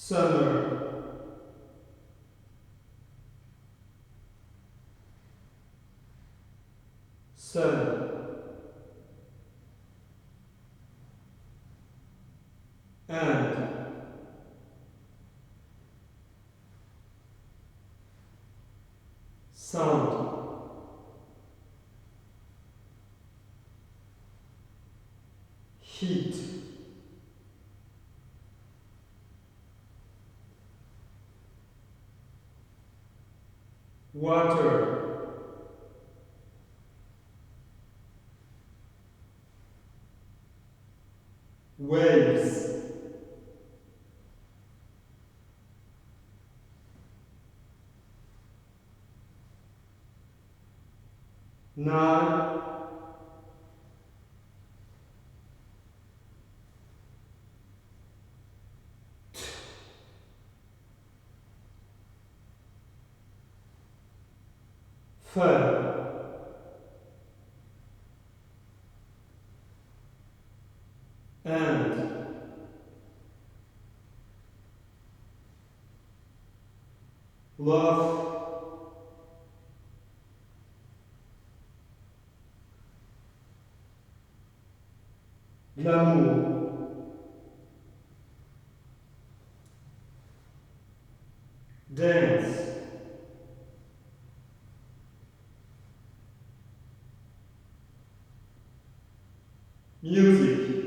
summer, sun, and sound, heat, water, waves, nine, fun, and love, glamour, dance, music,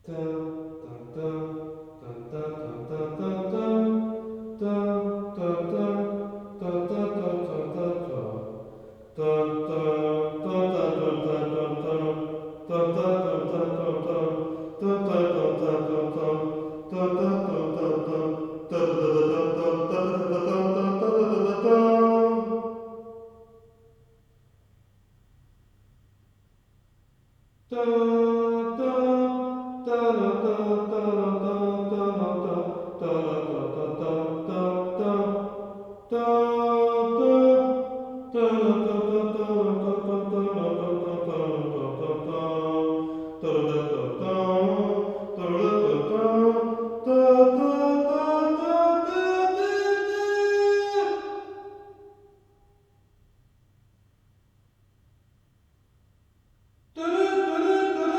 da, da, da, da, da, da, da, da, da, da, da, da,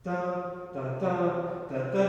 Da da da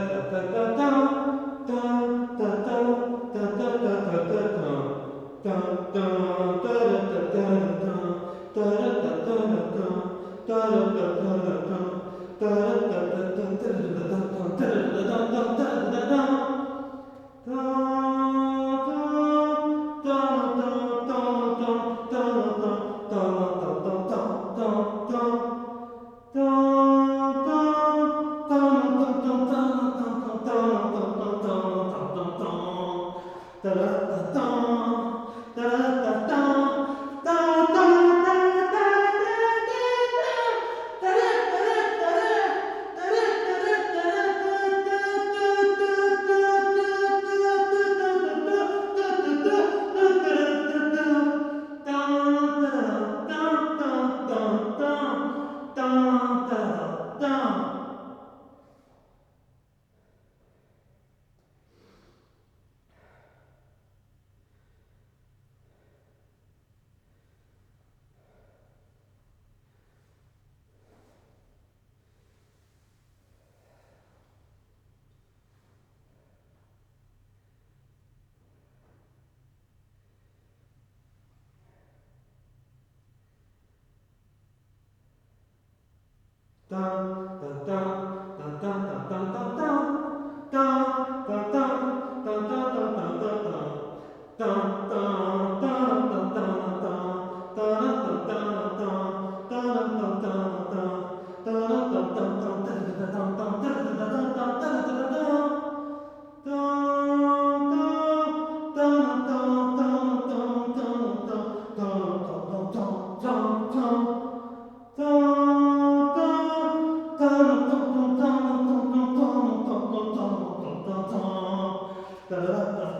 da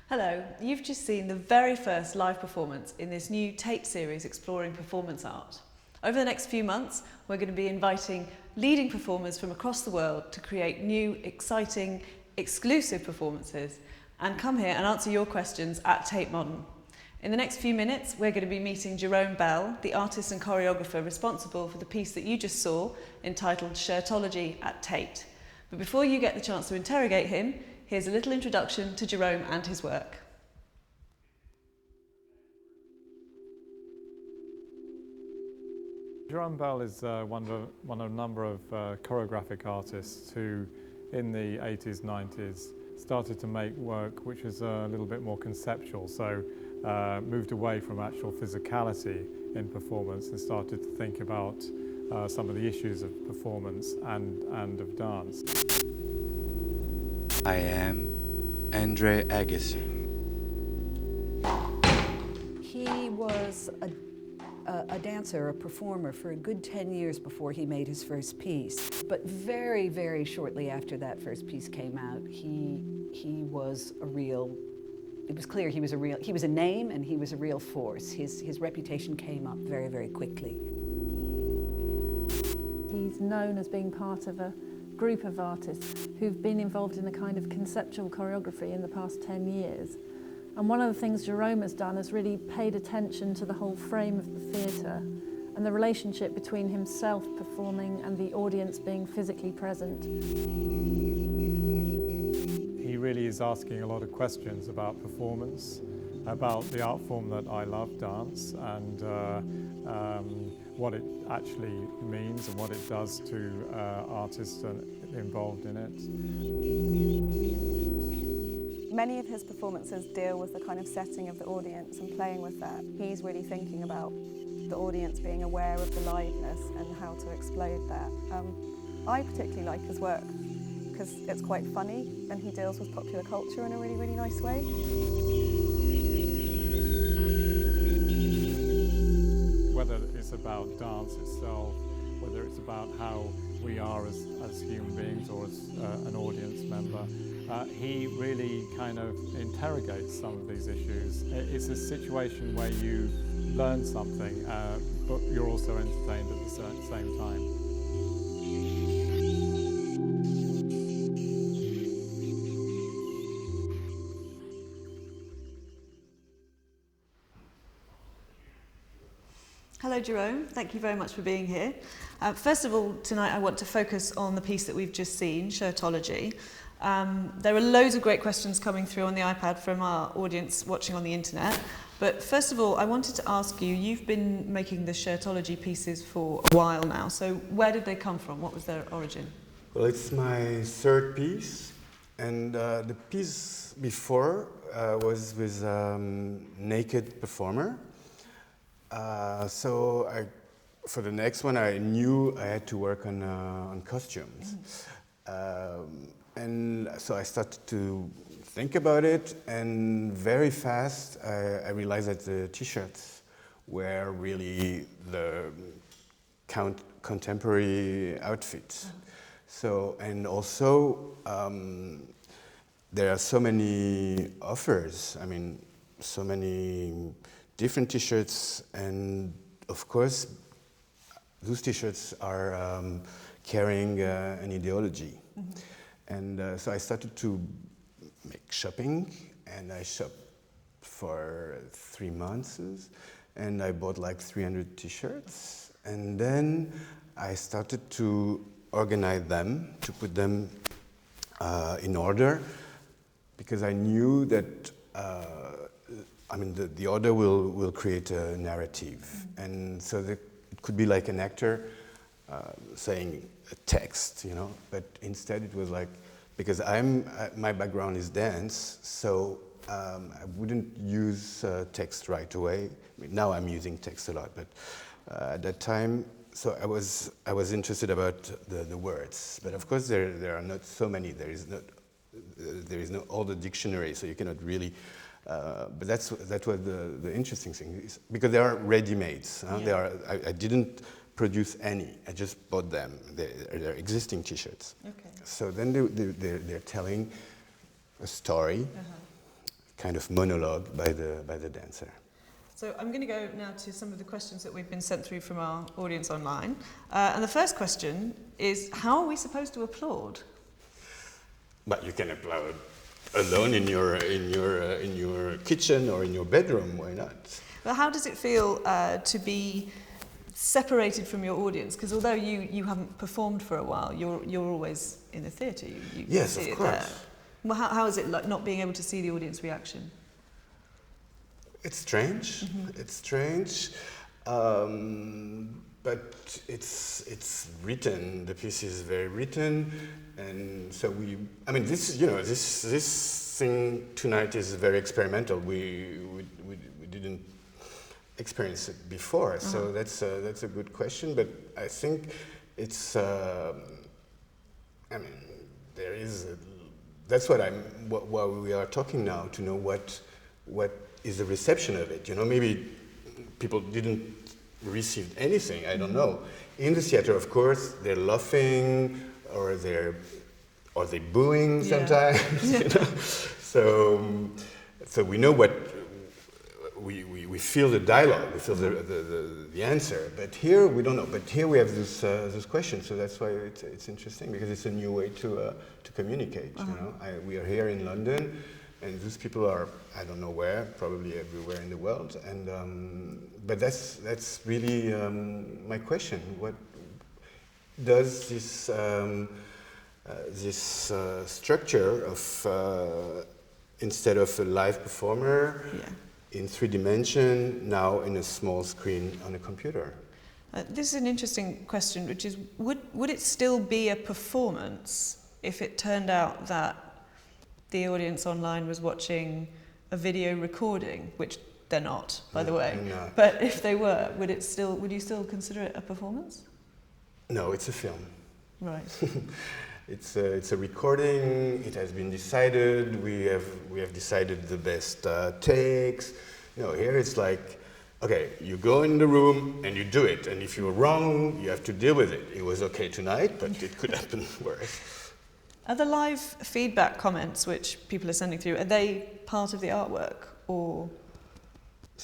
Hello, you've just seen the very first live performance in this new Tate series exploring performance art. Over the next few months, we're going to be inviting leading performers from across the world to create new, exciting, exclusive performances and come here and answer your questions at Tate Modern. In the next few minutes, we're going to be meeting Jérôme Bel, the artist and choreographer responsible for the piece that you just saw, entitled Shirtology Tate. But before you get the chance to interrogate him, here's a little introduction to Jérôme and his work. Jérôme Bel is one of a number of choreographic artists who, in the 80s, 90s, started to make work which was a little bit more conceptual, so moved away from actual physicality in performance and started to think about some of the issues of performance and of dance. I am Andre Agassi. He was a dancer, a performer for a good 10 years before he made his first piece. But very, very shortly after that first piece came out, he was a real, it was clear he was a name and he was a real force. His reputation came up very, very quickly. He's known as being part of a group of artists who've been involved in a kind of conceptual choreography in the past 10 years. And one of the things Jérôme has done is really paid attention to the whole frame of the theatre and the relationship between himself performing and the audience being physically present. He really is asking a lot of questions about performance, about the art form that I love, dance, and what it actually means and what it does to artists involved in it. Many of his performances deal with the kind of setting of the audience and playing with that. He's really thinking about the audience being aware of the liveness and how to explode that. I particularly like his work because it's quite funny and he deals with popular culture in a really, really nice way. Whether it's about dance itself, whether it's about how we are as human beings or as an audience member, he really kind of interrogates some of these issues. It's a situation where you learn something, but you're also entertained at the same time. Hello Jérôme, thank you very much for being here. First of all, tonight I want to focus on the piece that we've just seen, Shirtology. There are loads of great questions coming through on the iPad from our audience watching on the internet. But first of all, I wanted to ask you, you've been making the Shirtology pieces for a while now, so where did they come from? What was their origin? Well, it's my third piece, and the piece before was with naked performer. For the next one, I knew I had to work on costumes. And so I started to think about it, and very fast I realized that the t-shirts were really the contemporary outfits. So, and also there are so many offers, I mean, so many different t-shirts, and of course those t-shirts are carrying an ideology. And so I started to make shopping, and I shopped for 3 months, and I bought like 300 t-shirts, and then I started to organize them, to put them in order, because I knew that the order will create a narrative, and so it could be like an actor saying a text, you know, but instead it was like, because my background is dance, so I wouldn't use text right away. I mean, now I'm using text a lot, but at that time, so I was interested about the words, but of course there are not so many. There is no all the dictionary, so you cannot really. But that was the interesting thing, because they are ready-mades. Yeah. I didn't produce any. I just bought them. They're existing T-shirts. Okay. So then they're telling a story kind of monologue by the dancer. So I'm going to go now to some of the questions that we've been sent through from our audience online. And the first question is, how are we supposed to applaud? But you can applaud alone in your kitchen or in your bedroom. Why not? Well, how does it feel to be separated from your audience? Because although you haven't performed for a while, you're always in the theatre. You Yes, see of it course. there. Well, how is it like not being able to see the audience reaction? It's strange. Mm-hmm. It's strange, but it's written. The piece is very written, and so I mean, this thing tonight is very experimental. We didn't experience it before, so that's a good question. But I think it's. I mean, there is. That's what while we are talking now, to know what is the reception of it. You know, maybe people didn't receive anything. I don't know. In the theater, of course, they're laughing or they're booing sometimes. You know? So we know what we feel the dialogue, we feel the answer. But here we don't know. But here we have this question. So that's why it's interesting, because it's a new way to communicate. You know, we are here in London. And those people are, I don't know where, probably everywhere in the world. And but that's really my question. What does this structure of instead of a live performer in 3 dimensions, now in a small screen on a computer? This is an interesting question, which is, would it still be a performance if it turned out that the audience online was watching a video recording, which they're not, by the way. No. But if they were, would you still consider it a performance? No, it's a film. Right. It's a recording. It has been decided. We have decided the best takes. Here it's like, okay, you go in the room and you do it, and if you're wrong, you have to deal with it. It was okay tonight, but it could happen worse. Are the live feedback comments which people are sending through, are they part of the artwork or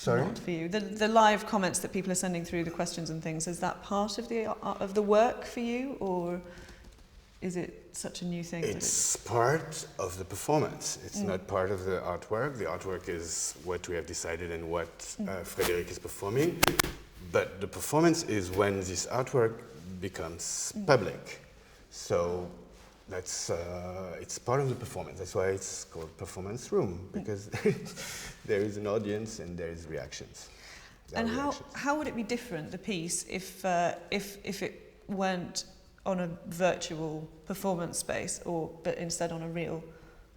not for you? The live comments that people are sending through, the questions and things, is that part of the work for you, or is it such a new thing? It's part of the performance. It's not part of the artwork. The artwork is what we have decided and what Frédéric is performing. But the performance is when this artwork becomes public. So that's it's part of the performance. That's why it's called Performance Room, because there is an audience and there is reactions. And how would it be different, the piece, if it weren't on a virtual performance space, but instead on a real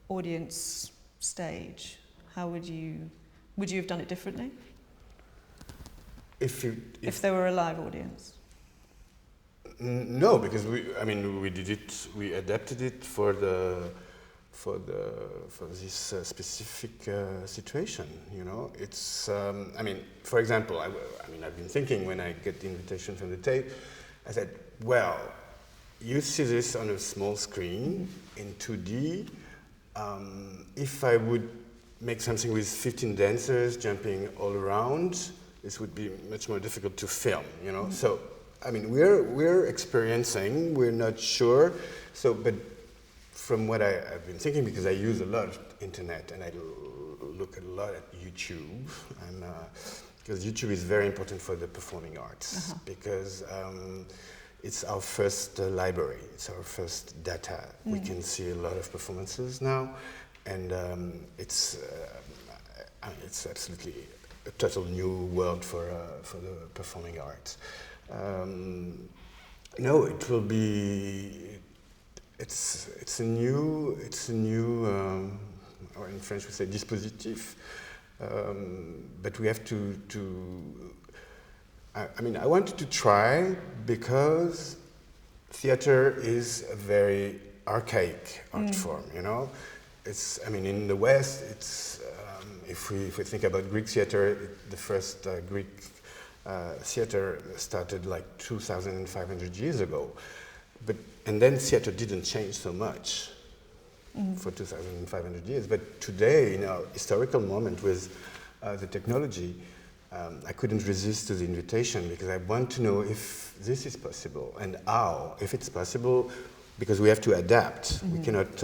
audience stage? How would you have done it differently? If there were a live audience? No, because we did it. We adapted it for this specific situation. It's. For example, I've been thinking when I get the invitation from the Tate, I said, well, you see this on a small screen in 2D. If I would make something with 15 dancers jumping all around, this would be much more difficult to film. So. We're experiencing, we're not sure. So, but from what I've been thinking, because I use a lot of internet and I look a lot at YouTube, and because YouTube is very important for the performing arts, because it's our first library, it's our first data. We can see a lot of performances now, and it's absolutely a total new world for the performing arts. No, it will be. It's a new. Or in French we say dispositif. But we have to. I wanted to try, because theater is a very archaic art form. It's. In the West, it's. If we think about Greek theater, the first Greek theater started like 2,500 years ago, and then theater didn't change so much. for 2,500 years. But today, in our historical moment with the technology, I couldn't resist to the invitation because I want to know if this is possible and how, if it's possible, because we have to adapt. We cannot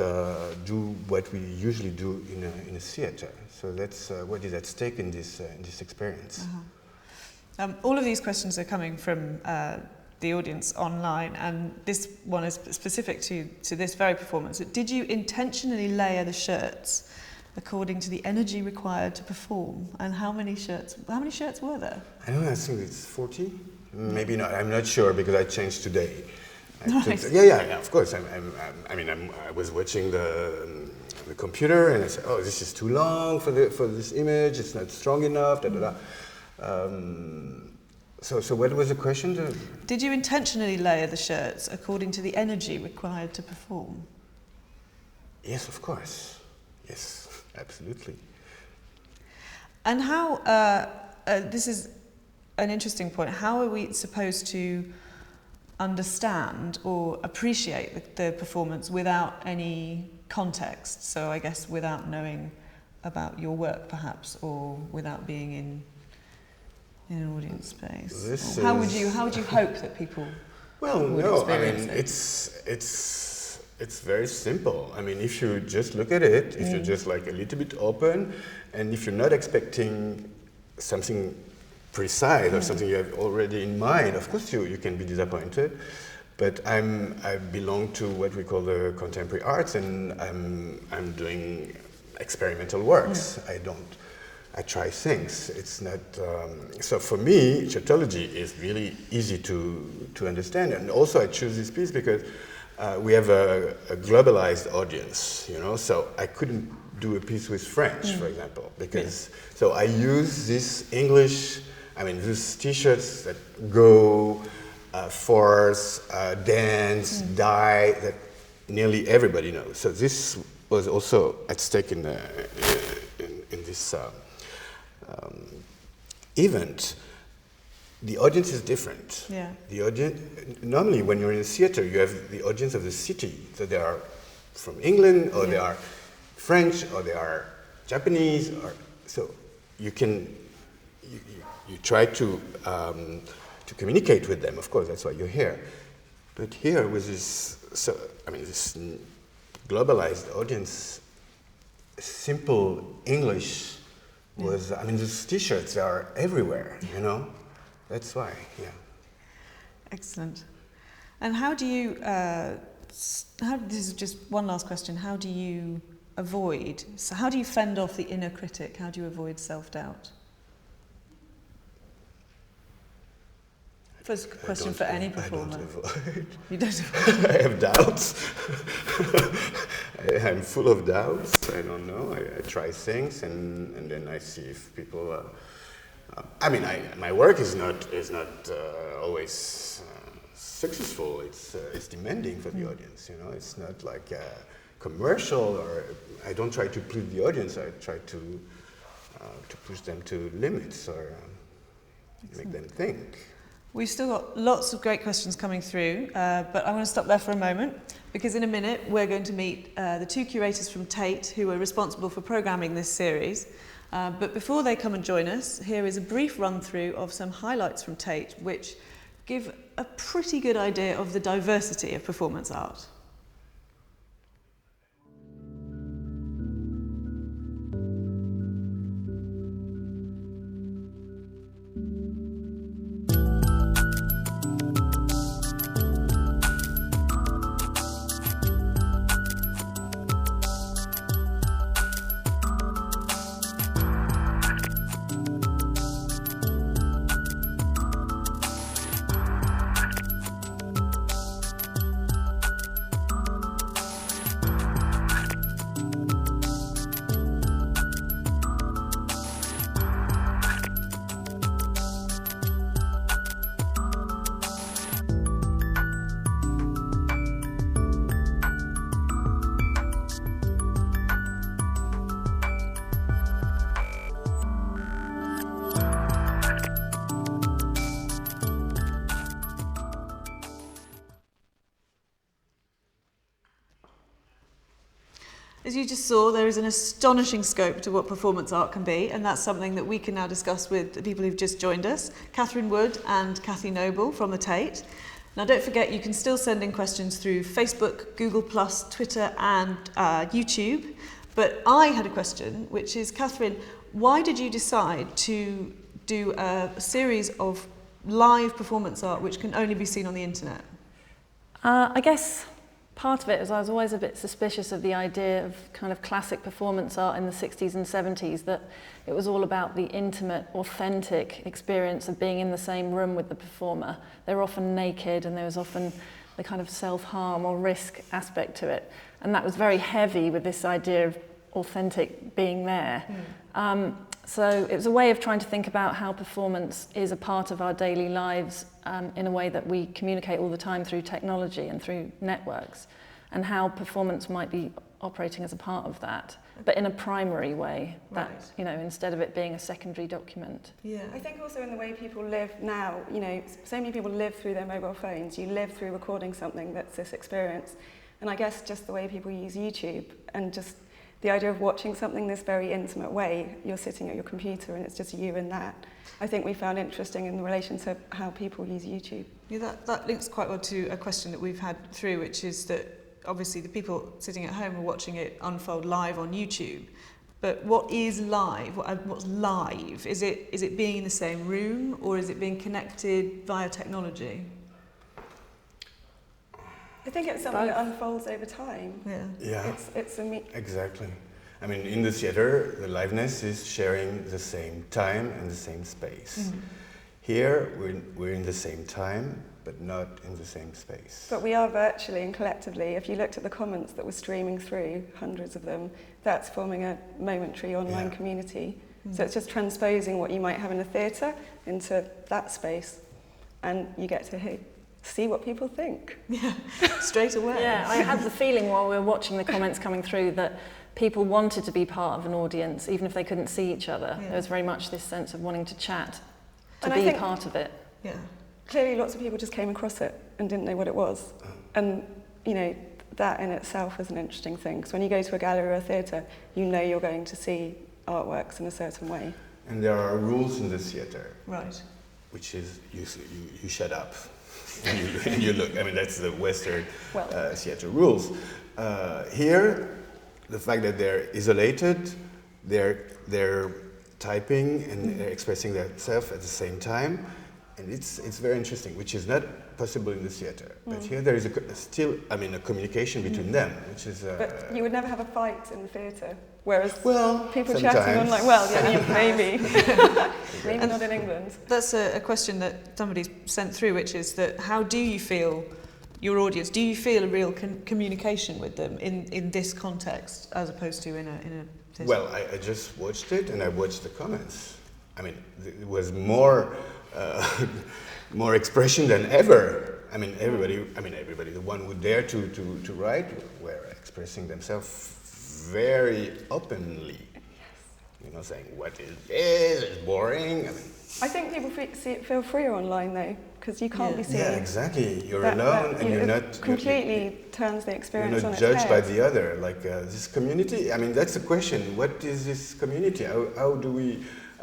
do what we usually do in a theater. So that's what is at stake in this experience. All of these questions are coming from the audience online, and this one is specific to this very performance. Did you intentionally layer the shirts according to the energy required to perform? And how many shirts were there? I don't know, I think it's 40? Maybe not, I'm not sure because I changed today. Yeah, of course. I was watching the computer and I said, oh, this is too long for this image, it's not strong enough, da da da. So what was the question? Did you intentionally layer the shirts according to the energy required to perform? Yes, of course. Yes, absolutely. And how, this is an interesting point, how are we supposed to understand or appreciate the performance without any context? So I guess without knowing about your work perhaps, or without being in an audience space. How would you hope that people would experience it? It's very simple. I mean, if you just look at it, if you're just like a little bit open, and if you're not expecting something precise or something you have already in mind, of course you can be disappointed. But I belong to what we call the contemporary arts, and I'm doing experimental works. I try things. It's not so for me. Shirtology is really easy to understand, and also I choose this piece because we have a globalized audience, you know. So I couldn't do a piece with French, for example, because so I use this English. I mean, these T-shirts that go, force, dance, die, that nearly everybody knows. So this was also at stake in this event. The audience is different. Yeah. The audience, normally when you're in a theater, you have the audience of the city. So they are from England, or they are French, or they are Japanese, or so you can. You try to communicate with them, of course, that's why you're here. But here with this, this globalized audience, simple English was, these T-shirts are everywhere, you know? That's why, yeah. Excellent. And how do you, this is just one last question, how do you fend off the inner critic? How do you avoid self-doubt? First question for any performer. I don't avoid. You don't avoid? I have doubts. I'm full of doubts. I don't know. I try things and then I see if people. My work is not always successful. It's demanding for the audience. You know, it's not like a commercial, or I don't try to please the audience. I try to push them to limits or make them think. We've still got lots of great questions coming through, but I'm going to stop there for a moment, because in a minute we're going to meet the two curators from Tate who are responsible for programming this series. But before they come and join us, here is a brief run-through of some highlights from Tate, which give a pretty good idea of the diversity of performance art. As you just saw, there is an astonishing scope to what performance art can be, and that's something that we can now discuss with the people who've just joined us, Catherine Wood and Kathy Noble from the Tate. Now don't forget, you can still send in questions through Facebook, Google+, Twitter and YouTube. But I had a question, which is, Catherine, why did you decide to do a series of live performance art which can only be seen on the internet? I guess part of it is I was always a bit suspicious of the idea of kind of classic performance art in the 60s and 70s, that it was all about the intimate, authentic experience of being in the same room with the performer. They were often naked and there was often the kind of self-harm or risk aspect to it. And that was very heavy with this idea of authentic being there. So it was a way of trying to think about how performance is a part of our daily lives in a way that we communicate all the time through technology and through networks, and how performance might be operating as a part of that, but in a primary way, that, Right. you know, instead of it being a secondary document. Yeah. I think also in the way people live now, you know, so many people live through their mobile phones. You live through recording something that's this experience. And I guess just the way people use YouTube and just the idea of watching something this very intimate way, you're sitting at your computer and it's just you and that, I think we found interesting in relation to how people use YouTube. Yeah, that links quite well to a question that we've had through, which is that obviously the people sitting at home are watching it unfold live on YouTube. But what is live? What's live? Is it being in the same room, or is it being connected via technology? I think it's something that unfolds over time. Yeah. Yeah. It's Exactly. I mean, in the theater, the liveness is sharing the same time and the same space. Here, we're in the same time, but not in the same space. But we are virtually and collectively, if you looked at the comments that were streaming through, hundreds of them, that's forming a momentary online community. So it's just transposing what you might have in a theatre into that space, and you get to see what people think. Yeah, straight away. Yeah, I had the feeling while we were watching the comments coming through that people wanted to be part of an audience, even if they couldn't see each other. Yeah. There was very much this sense of wanting to chat, to And I be think- part of it. Yeah. Clearly lots of people just came across it and didn't know what it was. And, you know, that in itself is an interesting thing, because when you go to a gallery or a theatre, you know you're going to see artworks in a certain way. And there are rules in the theater, Right. which is you shut up and you look. I mean, that's the Western theater rules. Here, the fact that they're isolated, they're typing and they're expressing themselves at the same time, and it's very interesting, which is not possible in the theater. But here there is still a communication between them, which is. But you would never have a fight in the theatre, whereas Well, people sometimes. chatting online, maybe. Maybe not in England. That's a question that somebody sent through, which is that how do you feel your audience? Do you feel a real communication with them in this context, as opposed to in a theatre? Well, I just watched it and I watched the comments. I mean, it was more expression than ever. I mean, everybody, the one who dared to write were expressing themselves very openly. You know, saying, what is this? It's boring. I think people feel freer online though, because you can't be seen. Yeah, exactly. You're alone and you're not... completely turns the experience You're on not its judged by head. the other. Like this community, I mean, that's the question. What is this community? How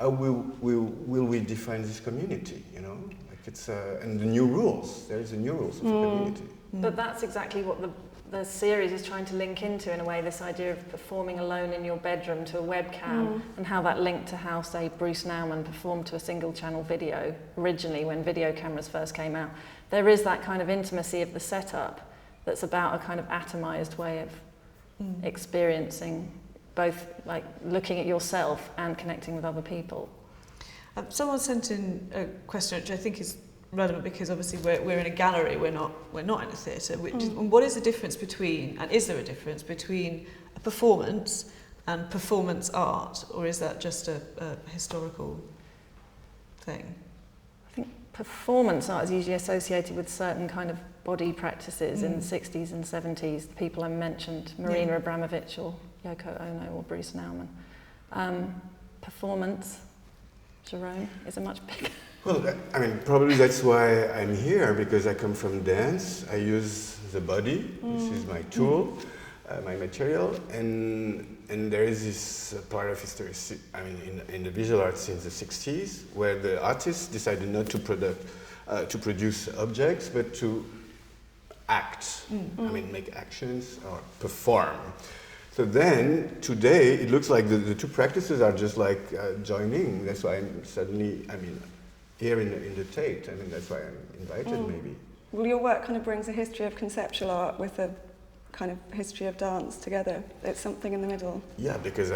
will we define this community, you know? Like it's, and the new rules. There's the new rules of the community. But that's exactly what the series is trying to link into, in a way, this idea of performing alone in your bedroom to a webcam, and how that linked to how, say, Bruce Nauman performed to a single-channel video originally when video cameras first came out. There is that kind of intimacy of the setup that's about a kind of atomized way of experiencing both, like, looking at yourself and connecting with other people. Someone sent in a question which I think is relevant, because obviously we're in a gallery, we're not in a theatre. What is the difference between, and is there a difference between a performance and performance art, or is that just a historical thing? I think performance art is usually associated with certain kind of body practices in the 60s and 70s. The people I mentioned, Marina Abramovich or Yoko Ono or Bruce Nauman. Performance, Jérôme, is a much bigger... Well, I mean, probably that's why I'm here, because I come from dance. I use the body, this is my tool. my material, and there is this part of history, I mean, in the visual arts since the 60s, where the artists decided not to produce objects, but to act. I mean, make actions or perform. So then, today, it looks like the two practices are just like joining. That's why I'm suddenly, I mean, here in the Tate. I mean, that's why I'm invited, maybe. Well, your work kind of brings a history of conceptual art with a kind of history of dance together. It's something in the middle. Yeah, because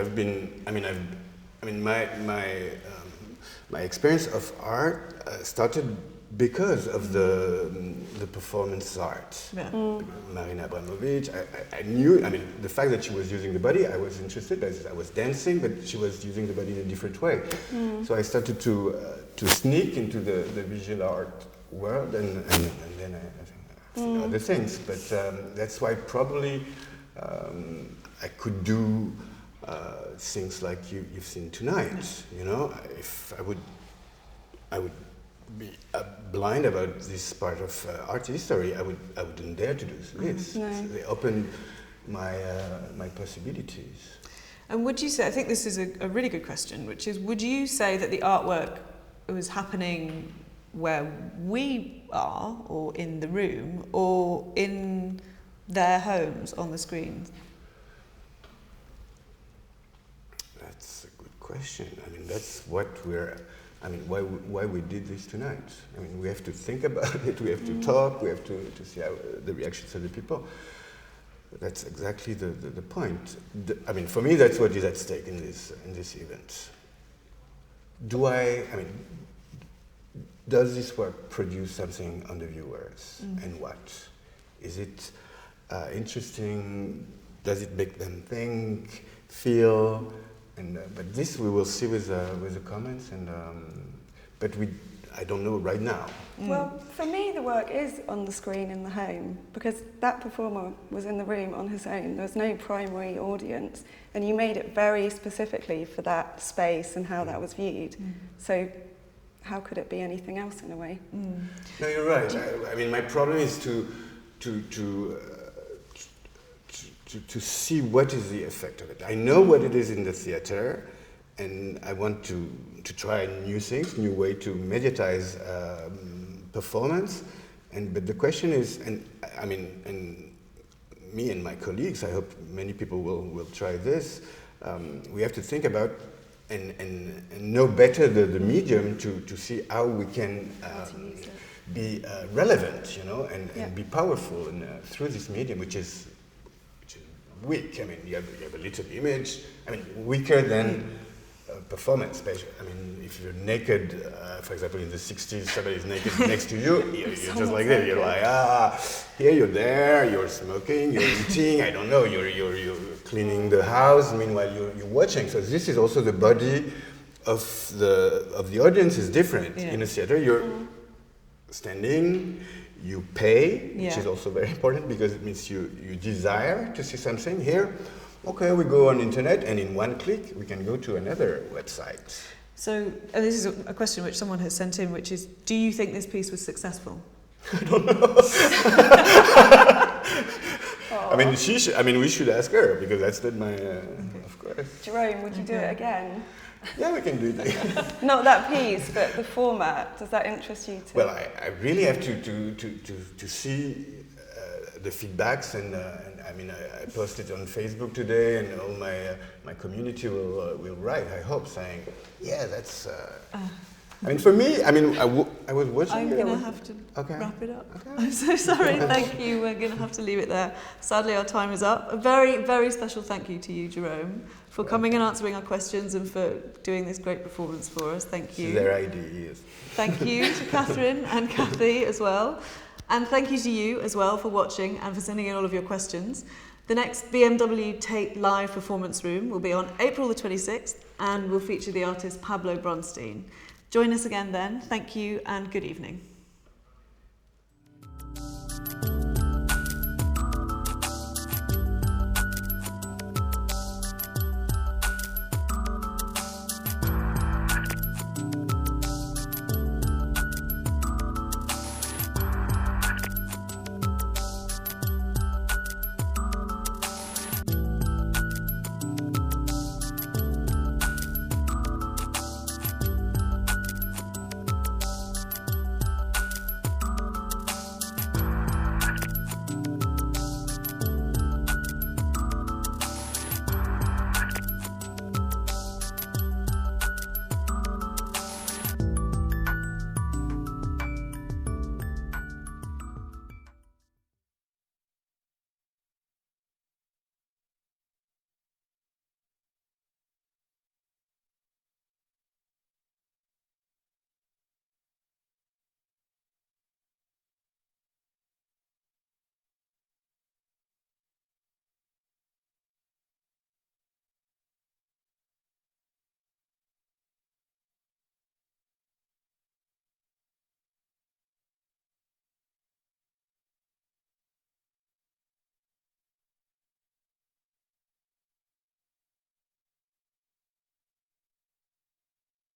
my experience of art started because of the performance art. Yeah. Marina Abramovic, I knew, I mean, the fact that she was using the body, I was interested. I was dancing, but she was using the body in a different way. So I started to sneak into the visual art world, and then I think other things. But that's why probably I could do things like you've seen tonight. You know, if I would be blind about this part of art history, I wouldn't dare to do this. No. So they opened my possibilities. And would you say, I think this is a really good question, which is, would you say that the artwork was happening where we are, or in the room, or in their homes on the screens? That's a good question. I mean, that's what why we did this tonight. I mean, we have to think about it, we have to talk, we have to see how the reactions of the people. That's exactly the point. I mean, for me, that's what is at stake in this event. Does this work produce something on the viewers, and what? Is it interesting? Does it make them think, feel? And but this we will see with the comments, and but I don't know right now. Well, for me, the work is on the screen in the home, because that performer was in the room on his own. There was no primary audience, and you made it very specifically for that space and how that was viewed. So how could it be anything else in a way? No, you're right. I mean, my problem is to see what is the effect of it. I know what it is in the theater, and I want to try new things, new way to mediatize performance. But the question is, and me and my colleagues, I hope many people will try this. We have to think about and know better the medium to see how we can be relevant, you know, and be powerful through this medium, which is weak. I mean, you have a little image. I mean, weaker than performance. I mean, if you're naked, for example, in the 60s, somebody's naked next to you, you're just like this. You're like, here you're there, you're smoking, you're eating, I don't know, you're cleaning the house, meanwhile you're watching. So this is also the body of the audience is different. In a theater, you're standing, you pay, which is also very important because it means you desire to see something. Here, okay, we go on internet, and in one click we can go to another website. So, and this is a question which someone has sent in, which is, do you think this piece was successful? I don't know. I mean, we should ask her, because that's not my, of course. Jerome, would you do it again? Yeah, we can do it. Not that piece, but the format. Does that interest you too? Well, I really have to see the feedbacks, and I mean, I posted on Facebook today, and all my community will write, I hope, saying, yeah, that's. I mean, for me, I mean, I was watching. I'm going to have to wrap it up. Okay. I'm so sorry. Thank you. We're going to have to leave it there. Sadly, our time is up. A very, very special thank you to you, Jerome, for coming and answering our questions and for doing this great performance for us. Thank you. Their idea, yes. Thank you to Catherine and Kathy as well. And thank you to you as well for watching and for sending in all of your questions. The next BMW Tate live performance room will be on April the 26th and will feature the artist Pablo Bronstein. Join us again then. Thank you and good evening.